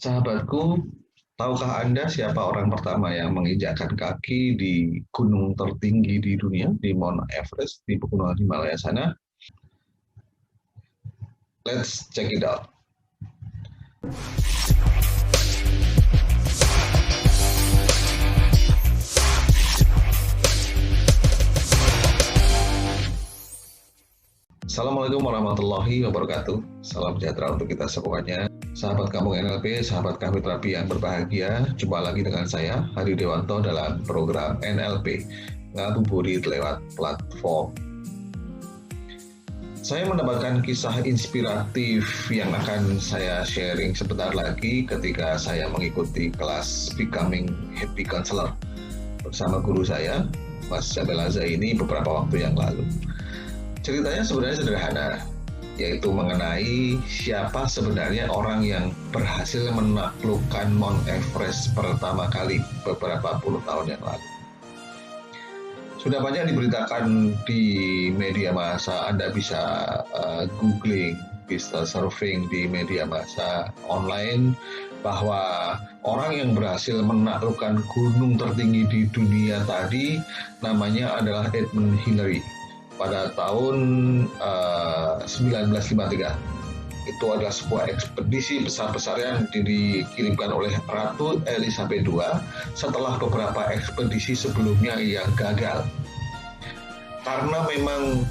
Sahabatku, tahukah Anda siapa orang pertama yang menginjakkan kaki di gunung tertinggi di dunia, di Mount Everest, di pegunungan Himalaya sana? Let's check it out. Assalamualaikum warahmatullahi wabarakatuh. Salam sejahtera untuk kita semuanya. Sahabat Kampung NLP, sahabat kami terapi yang berbahagia, jumpa lagi dengan saya, Hadi Dewanto, dalam program NLP, Ngabuburit lewat platform. Saya mendapatkan kisah inspiratif yang akan saya sharing sebentar lagi ketika saya mengikuti kelas Becoming Happy Counselor bersama guru saya, Mas Jabel Zaini, beberapa waktu yang lalu. Ceritanya sebenarnya sederhana, yaitu mengenai siapa sebenarnya orang yang berhasil menaklukkan Mount Everest pertama kali beberapa puluh tahun yang lalu. Sudah banyak diberitakan di media massa, Anda bisa googling, bisa surfing di media massa online, bahwa orang yang berhasil menaklukkan gunung tertinggi di dunia tadi namanya adalah Edmund Hillary. Pada tahun 1953. Itu adalah sebuah ekspedisi besar-besaran yang dikirimkan oleh Ratu Elizabeth II setelah beberapa ekspedisi sebelumnya yang gagal. Karena memang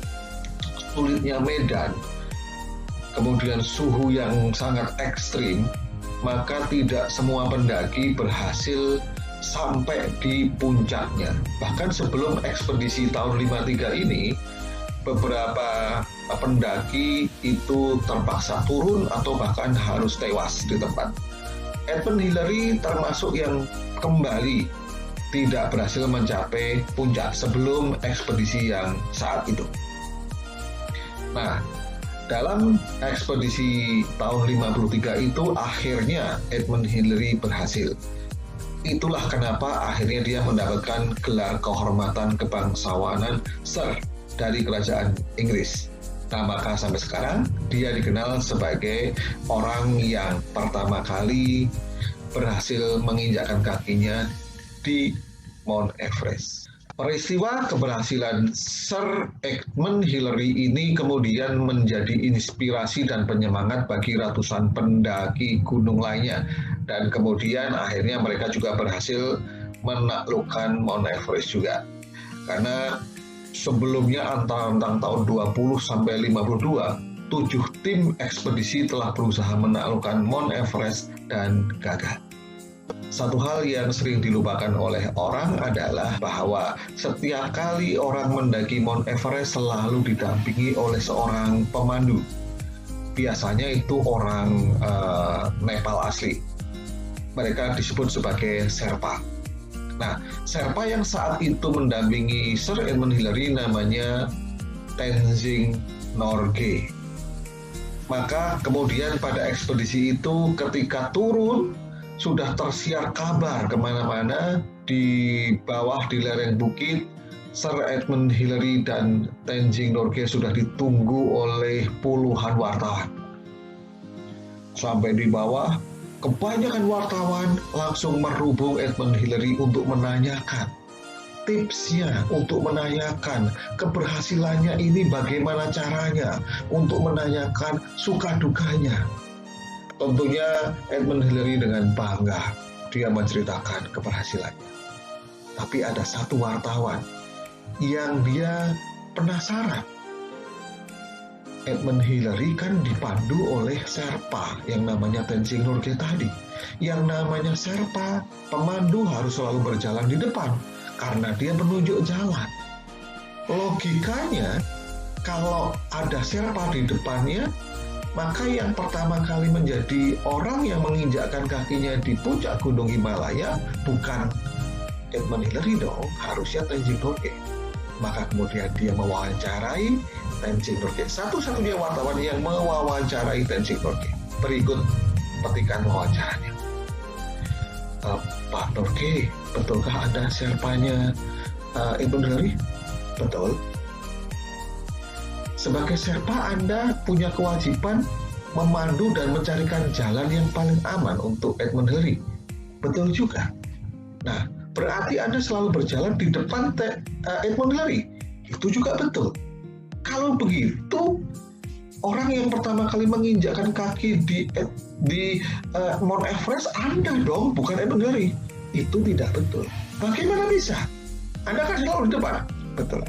sulitnya medan, kemudian suhu yang sangat ekstrim, maka tidak semua pendaki berhasil sampai di puncaknya. Bahkan sebelum ekspedisi tahun 53 ini, beberapa pendaki itu terpaksa turun atau bahkan harus tewas di tempat. Edmund Hillary termasuk yang kembali tidak berhasil mencapai puncak sebelum ekspedisi yang saat itu. Nah, dalam ekspedisi tahun 53 itu akhirnya Edmund Hillary berhasil. Itulah kenapa akhirnya dia mendapatkan gelar kehormatan kebangsawanan Sir dari kerajaan Inggris. Nah, maka sampai sekarang dia dikenal sebagai orang yang pertama kali berhasil menginjakkan kakinya di Mount Everest. Peristiwa keberhasilan Sir Edmund Hillary ini kemudian menjadi inspirasi dan penyemangat bagi ratusan pendaki gunung lainnya. Dan kemudian akhirnya mereka juga berhasil menaklukkan Mount Everest juga. Karena sebelumnya antara tahun 20 sampai 52, 7 tim ekspedisi telah berusaha menaklukkan Mount Everest dan gagal. Satu hal yang sering dilupakan oleh orang adalah bahwa setiap kali orang mendaki Mount Everest selalu didampingi oleh seorang pemandu. Biasanya itu orang Nepal asli. Mereka disebut sebagai Sherpa. Nah, Sherpa yang saat itu mendampingi Sir Edmund Hillary namanya Tenzing Norgay. Maka kemudian pada ekspedisi itu ketika turun, sudah tersiar kabar kemana-mana di bawah di lereng bukit, Sir Edmund Hillary dan Tenzing Norgay sudah ditunggu oleh puluhan wartawan. Sampai di bawah, kebanyakan wartawan langsung merhubung Edmund Hillary untuk menanyakan tipsnya, untuk menanyakan keberhasilannya ini bagaimana caranya, untuk menanyakan suka dukanya. Tentunya Edmund Hillary dengan bangga dia menceritakan keberhasilannya. Tapi ada satu wartawan yang dia penasaran. Edmund Hillary kan dipandu oleh Sherpa yang namanya Tenzing Norgay tadi. Yang namanya Sherpa, pemandu harus selalu berjalan di depan karena dia menunjuk jalan. Logikanya, kalau ada Sherpa di depannya, maka yang pertama kali menjadi orang yang menginjakkan kakinya di puncak Gunung Himalaya bukan Edmund Hillary dong, harusnya Tenzing Norgay. Maka kemudian dia mewawancarai Tenzing Norgay, satu-satunya wartawan yang mewawancarai Tenzing Norgay. Berikut petikan wawancaranya. Pak Norgay, betulkah Anda Sherpanya Edmund Hillary? Betul. Sebagai Sherpa, Anda punya kewajiban memandu dan mencarikan jalan yang paling aman untuk Edmund Hillary. Betul juga. Nah, berarti Anda selalu berjalan di depan Edmund Hillary. Itu juga betul. Kalau begitu, orang yang pertama kali menginjakkan kaki di Mount Everest Anda dong, bukan Edmund Hillary. Itu tidak betul. Bagaimana bisa? Anda kan selalu di depan. Betul.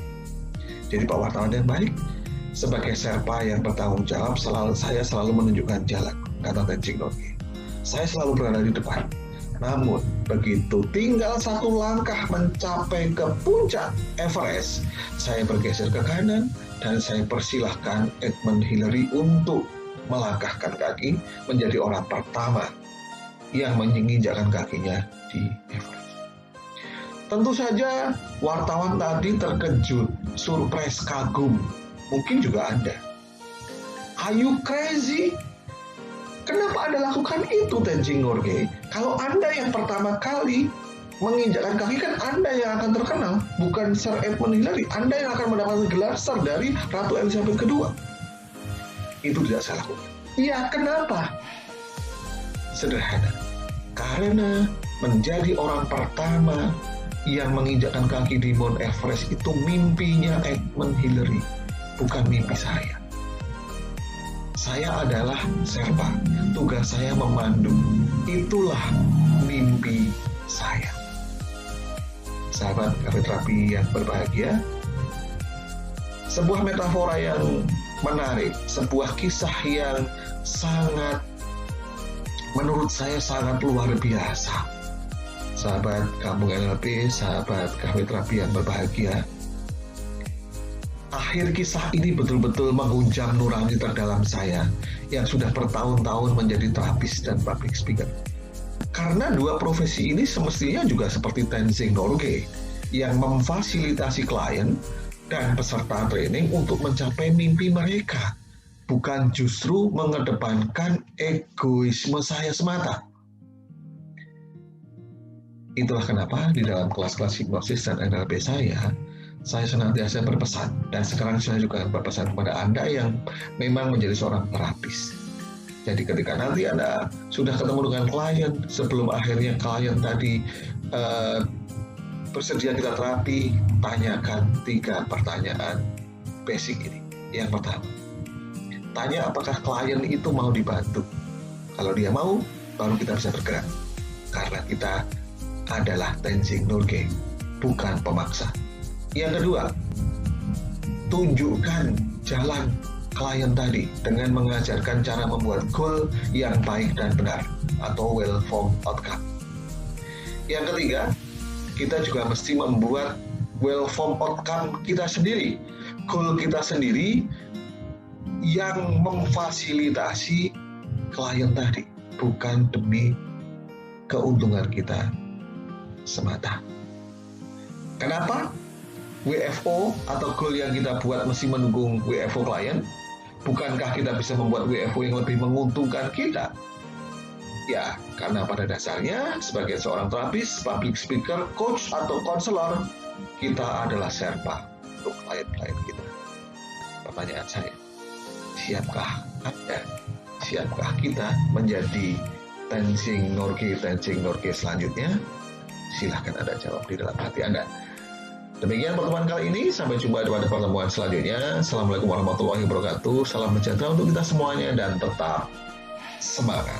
Jadi Pak wartawan yang baik, sebagai Sherpa yang bertanggung jawab, saya selalu menunjukkan jalan, kata Tenzing Norgay. Saya selalu berada di depan. Namun, begitu tinggal satu langkah mencapai ke puncak Everest, saya bergeser ke kanan dan saya persilahkan Edmund Hillary untuk melangkahkan kaki menjadi orang pertama yang menginjakkan kakinya di Everest. Tentu saja wartawan tadi terkejut, surprise, kagum. Mungkin juga Anda. Are you crazy? Kenapa Anda lakukan itu, Tenzing Norgay? Kalau Anda yang pertama kali menginjakkan kaki, kan Anda yang akan terkenal, bukan Sir Edmund Hillary. Anda yang akan mendapatkan gelar Sir dari Ratu Elizabeth II. Itu tidak saya lakukan. Iya, kenapa? Sederhana. Karena menjadi orang pertama yang menginjakkan kaki di Mount Everest itu mimpinya Edmund Hillary, bukan mimpi saya. Saya adalah Sherpa, tugas saya memandu. Itulah mimpi saya. Sahabat Cafe Terapi yang berbahagia, sebuah metafora yang menarik, sebuah kisah yang sangat, menurut saya sangat luar biasa. Sahabat Kampung NLP, sahabat Cafe Terapi yang berbahagia, akhir kisah ini betul-betul menghunjam nurani terdalam saya yang sudah bertahun-tahun menjadi terapis dan public speaker. Karena dua profesi ini semestinya juga seperti Tenzing Norgay yang memfasilitasi klien dan peserta training untuk mencapai mimpi mereka, bukan justru mengedepankan egoisme saya semata. Itulah kenapa di dalam kelas-kelas hipnosis dan NLP saya senantiasa berpesan, dan sekarang saya juga berpesan kepada Anda yang memang menjadi seorang terapis. Jadi ketika nanti Anda sudah ketemu dengan klien, sebelum akhirnya klien tadi bersedia kita terapi, tanyakan 3 pertanyaan basic ini. Yang pertama, tanya apakah klien itu mau dibantu. Kalau dia mau, baru kita bisa bergerak. Karena kita adalah Tenzing Norgay, bukan pemaksa. Yang kedua, tunjukkan jalan klien tadi dengan mengajarkan cara membuat goal yang baik dan benar atau well-formed outcome. Yang ketiga, kita juga mesti membuat well-formed outcome kita sendiri, goal kita sendiri yang memfasilitasi klien tadi, bukan demi keuntungan kita semata. Kenapa? WFO atau goal yang kita buat mesti mendukung WFO klien? Bukankah kita bisa membuat WFO yang lebih menguntungkan kita? Ya, karena pada dasarnya sebagai seorang terapis, public speaker, coach, atau konselor, kita adalah Sherpa untuk klien-klien kita. Pertanyaan saya, siapkah Anda? Siapkah kita menjadi Tenzing Norgay selanjutnya? Silahkan Anda jawab di dalam hati Anda. Demikian pertemuan kali ini, sampai jumpa pada pertemuan selanjutnya. Assalamualaikum warahmatullahi wabarakatuh. Salam sejahtera untuk kita semuanya dan tetap semangat.